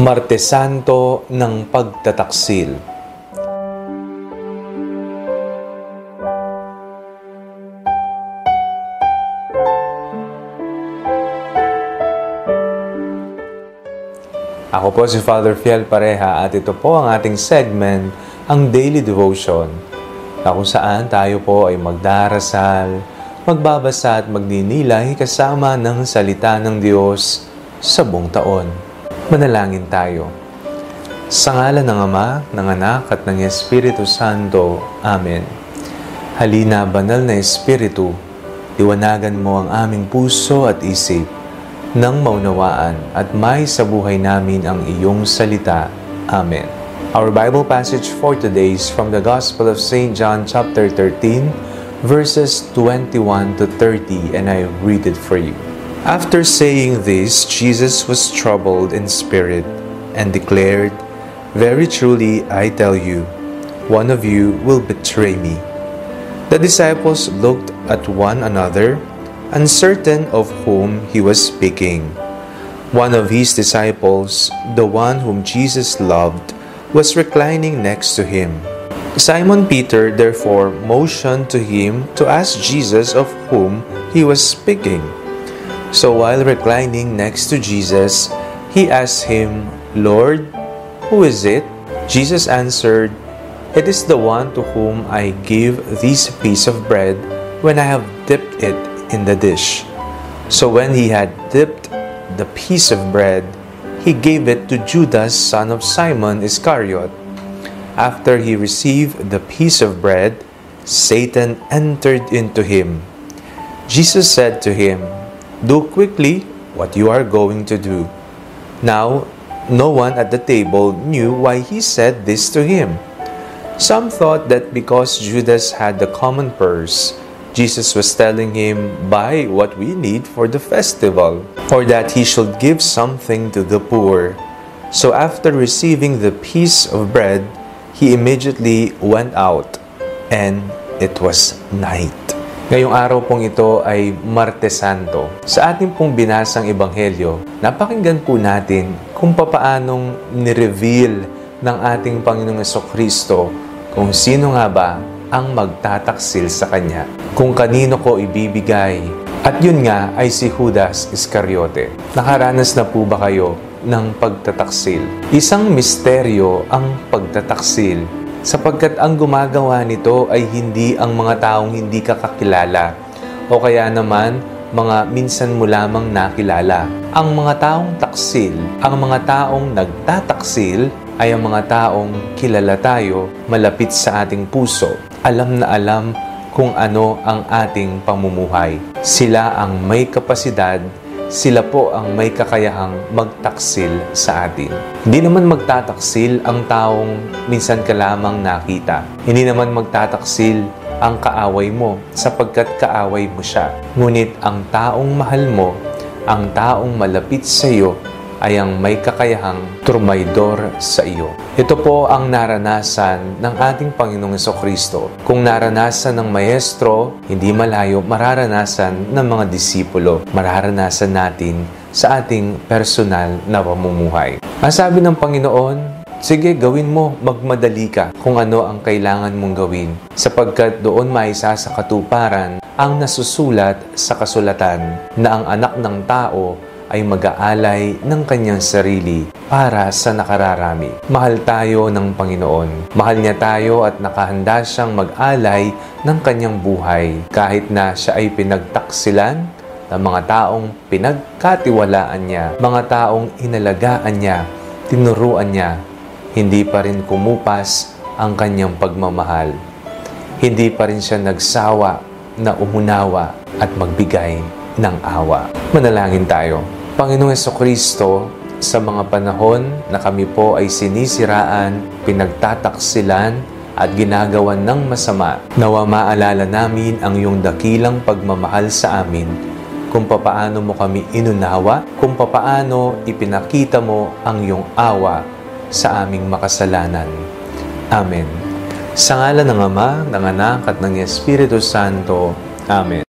Martes Santo ng Pagtataksil. Ako po si Father Fiel Pareha at ito po ang ating segment, ang Daily Devotion, na kung saan tayo po ay magdarasal, magbabasa at magninilay kasama ng salita ng Diyos sa buong taon. Manalangin tayo. Sa ngalan ng Ama, ng Anak at ng Espiritu Santo. Amen. Halina, banal na Espiritu, liwanagan mo ang aming puso at isip nang maunawaan at may sa buhay namin ang iyong salita. Amen. Our Bible passage for today is from the Gospel of St. John chapter 13, verses 21 to 30, and I read it for you. After saying this, Jesus was troubled in spirit and declared, "Very truly I tell you, one of you will betray me." The disciples looked at one another, uncertain of whom he was speaking. One of his disciples, the one whom Jesus loved, was reclining next to him. Simon Peter therefore motioned to him to ask Jesus of whom he was speaking. So while reclining next to Jesus, he asked him, "Lord, who is it?" Jesus answered, "It is the one to whom I give this piece of bread when I have dipped it in the dish." So when he had dipped the piece of bread, he gave it to Judas, son of Simon Iscariot. After he received the piece of bread, Satan entered into him. Jesus said to him, "Do quickly what you are going to do." Now, no one at the table knew why he said this to him. Some thought that because Judas had the common purse, Jesus was telling him, "Buy what we need for the festival," or that he should give something to the poor. So after receiving the piece of bread, he immediately went out, and it was night. Ngayong araw pong ito ay Martes Santo. Sa ating pong binasang Ebanghelyo, napakinggan po natin kung papaanong nireveal ng ating Panginoong Jesucristo kung sino nga ba ang magtataksil sa Kanya, kung kanino ko ibibigay. At yun nga ay si Judas Iscariote. Nakaranas na po ba kayo ng pagtataksil? Isang misteryo ang pagtataksil, sapagkat ang gumagawa nito ay hindi ang mga taong hindi ka kakilala o kaya naman mga minsan mo lamang nakilala. Ang mga taong taksil, ang mga taong nagtataksil ay ang mga taong kilala tayo, malapit sa ating puso, alam na alam kung ano ang ating pamumuhay. Sila ang may kapasidad, sila po ang may kakayahang magtaksil sa atin. Hindi naman magtataksil ang taong minsan ka lamang nakita. Hindi naman magtataksil ang kaaway mo sapagkat kaaway mo siya. Ngunit ang taong mahal mo, ang taong malapit sa iyo, ay ang may kakayahang trumaydor sa iyo. Ito po ang naranasan ng ating Panginoong Jesucristo. Kung naranasan ng Maestro, hindi malayo mararanasan ng mga disipulo. Mararanasan natin sa ating personal na pamumuhay. Ang sabi ng Panginoon, "Sige, gawin mo, magmadali ka kung ano ang kailangan mong gawin, sapagkat doon maisa sa katuparan ang nasusulat sa kasulatan na ang anak ng tao ay mag-aalay ng kanyang sarili para sa nakararami." Mahal tayo ng Panginoon. Mahal niya tayo at nakahanda siyang mag-alay ng kanyang buhay kahit na siya ay pinagtaksilan ng mga taong pinagkatiwalaan niya, mga taong inalagaan niya, tinuruan niya. Hindi pa rin kumupas ang kanyang pagmamahal. Hindi pa rin siya nagsawa na umunawa at magbigay ng awa. Manalangin tayo. Panginoong Jesucristo, sa mga panahon na kami po ay sinisiraan, pinagtataksilan at ginagawan ng masama, nawa maalala namin ang iyong dakilang pagmamahal sa amin, kung papaano mo kami inunawa, kung papaano ipinakita mo ang iyong awa sa aming makasalanan. Amen. Sa ngalan ng Ama, ng Anak at ng Espiritu Santo. Amen.